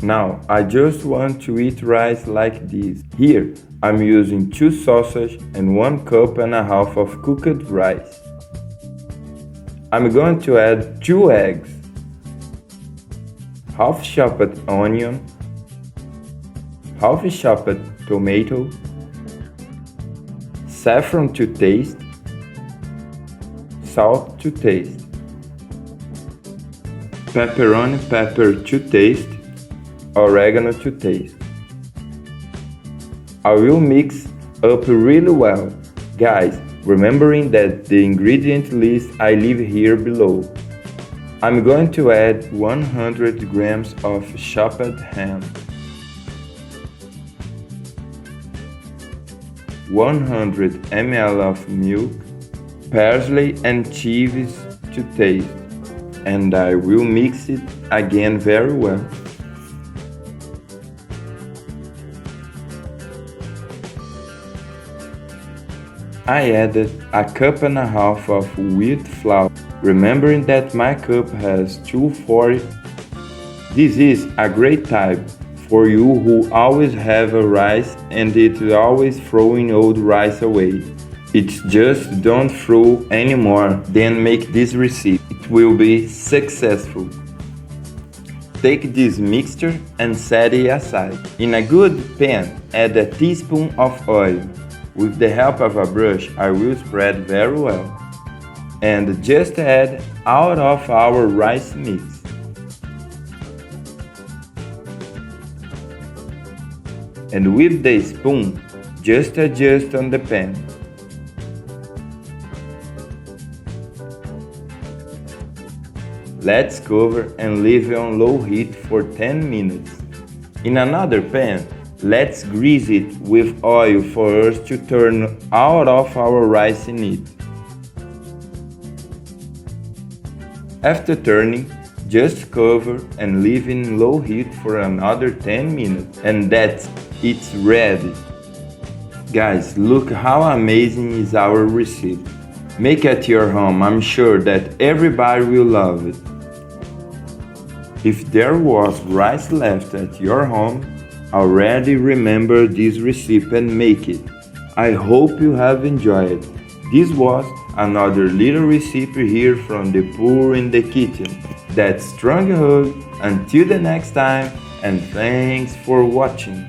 Now, I just want to eat rice like this. Here, I'm using 2 sausages and 1 cup and a half of cooked rice. I'm going to add 2 eggs, half chopped onion, half chopped tomato, saffron to taste, salt to taste, pepperoni pepper to taste, oregano to taste. I will mix up really well. Guys, remembering that the ingredient list I leave here below. I'm going to add 100 grams of chopped ham, 100 ml of milk, parsley and chives to taste, and I will mix it again very well. I added a cup and a half of wheat flour, remembering that my cup has 240. This is a great type for you who always have a rice and it's always throwing old rice away. It's just don't throw anymore, then make this recipe. It will be successful. Take this mixture and set it aside. In a good pan, add a teaspoon of oil. With the help of a brush, I will spread very well. And just add out of our rice mix. And with the spoon, just adjust on the pan. Let's cover and leave it on low heat for 10 minutes. In another pan, let's grease it with oil for us to turn out of our rice in it. After turning, just cover and leave in low heat for another 10 minutes, and that's it's ready. Guys, look how amazing is our recipe. Make it at your home, I'm sure that everybody will love it. If there was rice left at your home, already remember this recipe and make it. I hope you have enjoyed. This was another little recipe here from the Poor in the Kitchen. That's strong hug, until the next time, and thanks for watching.